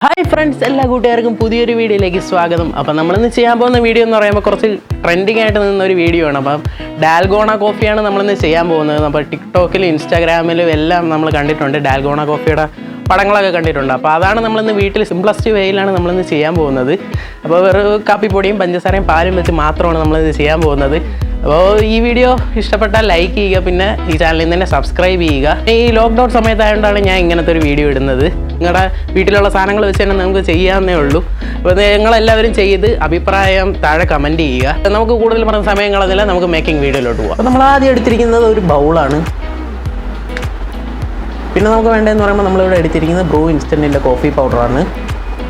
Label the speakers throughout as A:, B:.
A: Hi friends, എല്ലാ കൂട്ടുകാർക്കും പുതിയൊരു വീഡിയോയിലേക്ക് സ്വാഗതം. അപ്പം നമ്മളിന്ന് ചെയ്യാൻ പോകുന്ന വീഡിയോ എന്ന് പറയുമ്പോൾ കുറച്ച് ട്രെൻഡിങ് ആയിട്ട് നിന്നൊരു വീഡിയോ ആണ്. അപ്പം ഡാൽഗോണ കോഫിയാണ് നമ്മളിന്ന് ചെയ്യാൻ പോകുന്നത്. അപ്പോൾ ടിക്ടോക്കിലും ഇൻസ്റ്റാഗ്രാമിലും എല്ലാം നമ്മൾ കണ്ടിട്ടുണ്ട്, ഡാൽഗോണ കോഫിയുടെ പടങ്ങളൊക്കെ കണ്ടിട്ടുണ്ട്. അപ്പോൾ അതാണ് നമ്മളിന്ന് വീട്ടിൽ സിംപ്ലസ്റ്റ് വേയിലാണ് നമ്മളിന്ന് ചെയ്യാൻ പോകുന്നത്. അപ്പോൾ വെറും കാപ്പിപ്പൊടിയും പഞ്ചസാരയും പാലും വെച്ച് മാത്രമാണ് നമ്മളിത് ചെയ്യാൻ പോകുന്നത്. അപ്പോൾ ഈ വീഡിയോ ഇഷ്ടപ്പെട്ടാൽ ലൈക്ക് ചെയ്യുക, പിന്നെ ഈ ചാനലിൽ തന്നെ സബ്സ്ക്രൈബ് ചെയ്യുക. ഈ ലോക്ക്ഡൗൺ സമയത്തായതുകൊണ്ടാണ് ഞാൻ ഇങ്ങനത്തെ ഒരു വീഡിയോ ഇടുന്നത്. നിങ്ങളുടെ വീട്ടിലുള്ള സാധനങ്ങൾ വെച്ച് തന്നെ നമുക്ക് ചെയ്യാവുന്നേ ഉള്ളൂ. അപ്പോൾ നിങ്ങളെല്ലാവരും ചെയ്ത് അഭിപ്രായം താഴെ കമൻറ്റ് ചെയ്യുക. നമുക്ക് കൂടുതൽ പറഞ്ഞ സമയം കളഞ്ഞില്ല, നമുക്ക് മേക്കിംഗ് വീഡിയോയിലോട്ട് പോകാം. അപ്പോൾ നമ്മൾ ആദ്യം എടുത്തിരിക്കുന്നത് ഒരു ബൗളാണ്. പിന്നെ നമുക്ക് വേണ്ടതെന്ന് പറയുമ്പോൾ നമ്മളിവിടെ എടുത്തിരിക്കുന്നത് ബ്രൂ ഇൻസ്റ്റൻറ്റിൻ്റെ കോഫി പൗഡറാണ്.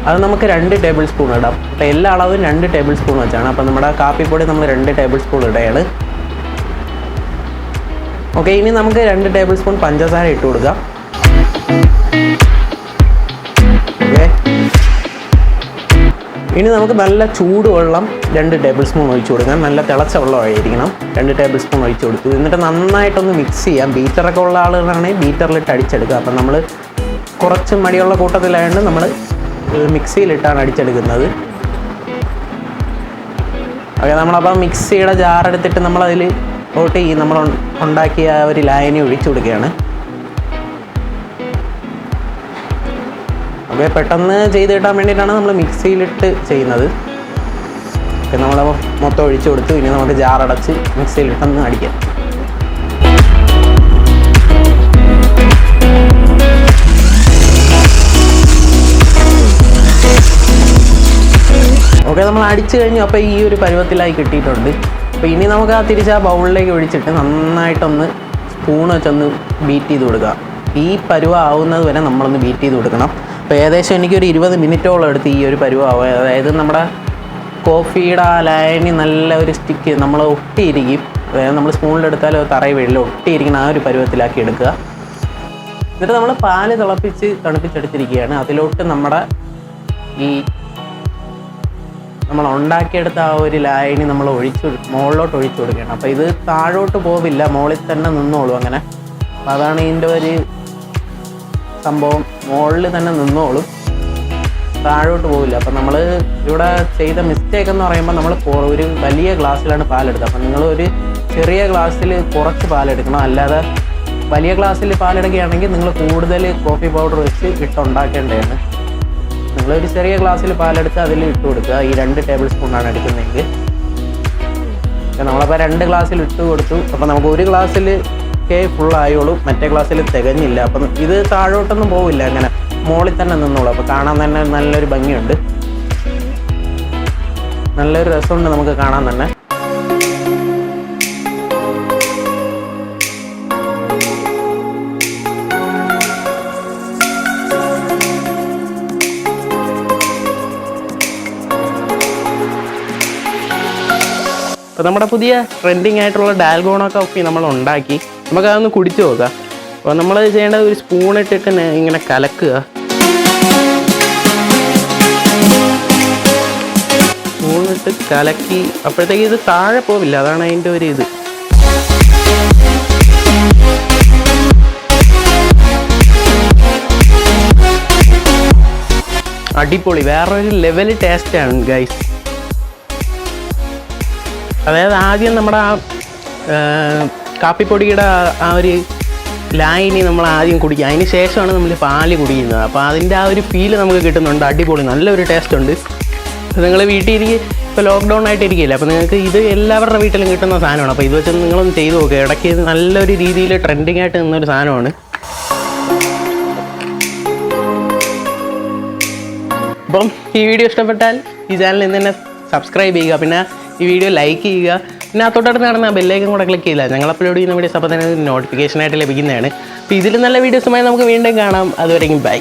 A: അത് നമുക്ക് 2 ടേബിൾ സ്പൂൺ ഇടാം. അപ്പോൾ എല്ലാ അളവും 2 ടേബിൾ സ്പൂൺ വെച്ചാണ്. അപ്പോൾ നമ്മുടെ കാപ്പിപ്പൊടി നമ്മൾ 2 ടേബിൾ സ്പൂൺ ഇടുകയാണ്. ഓക്കെ, ഇനി നമുക്ക് 2 ടേബിൾ സ്പൂൺ പഞ്ചസാര ഇട്ട് കൊടുക്കാം. ഓക്കെ, ഇനി നമുക്ക് നല്ല ചൂടുവെള്ളം 2 ടേബിൾ സ്പൂൺ ഒഴിച്ചു കൊടുക്കാം. നല്ല തിളച്ച വെള്ളമായിരിക്കണം. 2 ടേബിൾ സ്പൂൺ ഒഴിച്ചു കൊടുത്തു. എന്നിട്ട് നന്നായിട്ടൊന്ന് മിക്സ് ചെയ്യാം. ബീറ്ററൊക്കെ ഉള്ള ആളുകളാണെങ്കിൽ ബീറ്ററിലിട്ട് അടിച്ചെടുക്കുക. അപ്പം നമ്മൾ കുറച്ച് മടിയുള്ള കൂട്ടത്തിലായതുകൊണ്ട് നമ്മൾ മിക്സിയിലിട്ടാണ് അടിച്ചെടുക്കുന്നത്. ഓക്കെ, നമ്മളപ്പോൾ മിക്സിയുടെ ജാറെടുത്തിട്ട് നമ്മളതിൽ നമ്മൾ ഉണ്ടാക്കിയ ഒരു ലായനി ഒഴിച്ചു കൊടുക്കുകയാണ്. ഓക്കെ, പെട്ടെന്ന് ചെയ്ത് കിട്ടാൻ വേണ്ടിയിട്ടാണ് നമ്മൾ മിക്സിയിലിട്ട് ചെയ്യുന്നത്. ഓക്കെ, നമ്മൾ മൊത്തം ഒഴിച്ചു കൊടുത്തു. ഇനി നമുക്ക് ജാറടച്ച് മിക്സിയിലിട്ടൊന്ന് അടിക്കാം. ഓക്കെ, നമ്മൾ അടിച്ചു കഴിഞ്ഞു. അപ്പോൾ ഈ ഒരു പരുവത്തിലായി കിട്ടിയിട്ടുണ്ട്. അപ്പോൾ ഇനി നമുക്ക് തിരിച്ച് ആ ബൗളിലേക്ക് ഒഴിച്ചിട്ട് നന്നായിട്ടൊന്ന് സ്പൂൺ വെച്ചൊന്ന് ബീറ്റ് ചെയ്ത് കൊടുക്കുക. ഈ പരുവ ആവുന്നത് വരെ നമ്മളൊന്ന് ബീറ്റ് ചെയ്ത് കൊടുക്കണം. അപ്പോൾ ഏകദേശം എനിക്കൊരു 20 മിനിറ്റോളം എടുത്ത് ഈ ഒരു പരുവാവും. അതായത് നമ്മുടെ കോഫിയുടെ ആ ലായനി നല്ല ഒരു സ്റ്റിക്ക് നമ്മൾ ഒട്ടിയിരിക്കും. അതായത് നമ്മൾ സ്പൂണിലെടുത്താൽ തറയിൽ വീഴില്ല, ഒട്ടിയിരിക്കുന്ന ആ ഒരു പരുവത്തിലാക്കി എടുക്കുക. എന്നിട്ട് നമ്മൾ പാല് തണുപ്പിച്ചെടുത്തിരിക്കുകയാണ്. അതിലോട്ട് നമ്മുടെ നമ്മൾ ഉണ്ടാക്കിയെടുത്ത ആ ഒരു ലായനി നമ്മൾ മുകളിലോട്ട് ഒഴിച്ചു കൊടുക്കുകയാണ്. അപ്പോൾ ഇത് താഴോട്ട് പോവില്ല, മുകളിൽ തന്നെ നിന്നോളൂ അങ്ങനെ. അപ്പോൾ അതാണ് ഇതിൻ്റെ ഒരു സംഭവം. മുകളിൽ തന്നെ നിന്നോളും, താഴോട്ട് പോവില്ല. അപ്പം നമ്മൾ ഇവിടെ ചെയ്ത മിസ്റ്റേക്ക് എന്ന് പറയുമ്പോൾ നമ്മൾ ഒരു വലിയ ഗ്ലാസ്സിലാണ് പാലെടുത്തത്. അപ്പം നിങ്ങൾ ഒരു ചെറിയ ഗ്ലാസ്സിൽ കുറച്ച് പാലെടുക്കണം. അല്ലാതെ വലിയ ഗ്ലാസ്സിൽ പാലെടുക്കുകയാണെങ്കിൽ നിങ്ങൾ കൂടുതൽ കോഫി പൗഡർ വെച്ച് ഇട്ടുണ്ടാക്കേണ്ടതാണ്. നിങ്ങളൊരു ചെറിയ ഗ്ലാസ്സിൽ പാലെടുത്ത് അതിൽ ഇട്ട് കൊടുക്കുക. ഈ 2 ടേബിൾ സ്പൂണാണ് എടുക്കുന്നതെങ്കിൽ. നമ്മളപ്പോൾ 2 ഗ്ലാസ്സിൽ ഇട്ട് കൊടുത്തു. അപ്പോൾ നമുക്ക് ഒരു ഗ്ലാസ്സിൽ ഫുള്ളായോളൂ, മറ്റേ ഗ്ലാസ്സിൽ തികഞ്ഞില്ല. അപ്പം ഇത് താഴോട്ടൊന്നും പോവില്ല, അങ്ങനെ മുകളിൽ തന്നെ നിന്നോളൂ. അപ്പോൾ കാണാൻ തന്നെ നല്ലൊരു ഭംഗിയുണ്ട്, നല്ലൊരു രസമുണ്ട് നമുക്ക് കാണാൻ തന്നെ. അപ്പോൾ നമ്മുടെ പുതിയ ട്രെൻഡിങ് ആയിട്ടുള്ള ഡാൽഗോണ കോഫി നമ്മൾ ഉണ്ടാക്കി. നമുക്കതൊന്ന് കുടിച്ചു നോക്കാം. അപ്പോൾ നമ്മൾ ചെയ്യേണ്ടത് ഒരു സ്പൂണിട്ടിട്ട് ഇങ്ങനെ കലക്കുക. സ്പൂണിട്ട് കലക്കി അപ്പോഴത്തേക്ക് ഇത് താഴെ പോവില്ല, അതാണ് അതിൻ്റെ ഒരു ഇത്. അടിപൊളി, വേറൊരു ലെവൽ ടേസ്റ്റാണ് ഗൈസ്. അതായത് ആദ്യം നമ്മുടെ കാപ്പിപ്പൊടിയുടെ ആ ഒരു ലായനി നമ്മൾ ആദ്യം കുടിക്കുക, അതിന് ശേഷമാണ് നമ്മൾ പാല് കുടിക്കുന്നത്. അപ്പോൾ അതിൻ്റെ ആ ഒരു ഫീല് നമുക്ക് കിട്ടുന്നുണ്ട്. അടിപൊളി, നല്ലൊരു ടേസ്റ്റ് ഉണ്ട്. നിങ്ങൾ വീട്ടിൽ ഇപ്പോൾ ലോക്ക്ഡൗൺ ആയിട്ടിരിക്കില്ല, അപ്പോൾ നിങ്ങൾക്ക് ഇത് എല്ലാവരുടെ വീട്ടിലും കിട്ടുന്ന സാധനമാണ്. അപ്പോൾ ഇത് വെച്ച് നിങ്ങളൊന്ന് ചെയ്ത് നോക്കുക. ഇടയ്ക്ക് നല്ലൊരു രീതിയിൽ ട്രെൻഡിങ് ആയിട്ട് നിന്നൊരു സാധനമാണ്. അപ്പം ഈ വീഡിയോ ഇഷ്ടപ്പെട്ടാൽ ഈ ചാനൽ ഇന്ന് തന്നെ സബ്സ്ക്രൈബ് ചെയ്യുക, പിന്നെ ഈ വീഡിയോ ലൈക്ക് ചെയ്യുക. പിന്നെ ആ തൊട്ടടുത്ത് നടന്ന ബെല്ലൈക്കൻ കൂടെ ക്ലിക്ക് ചെയ്യില്ല. ഞങ്ങൾ അപ്ലോഡ് ചെയ്യുന്ന വീഡിയോസ് അപ്പോൾ തന്നെ നോട്ടിഫിക്കേഷനായിട്ട് ലഭിക്കുന്നതാണ്. അപ്പോൾ ഇതിൽ നല്ല വീഡിയോസുമായി നമുക്ക് വീണ്ടും കാണാം. അതുവരെയും ബൈ.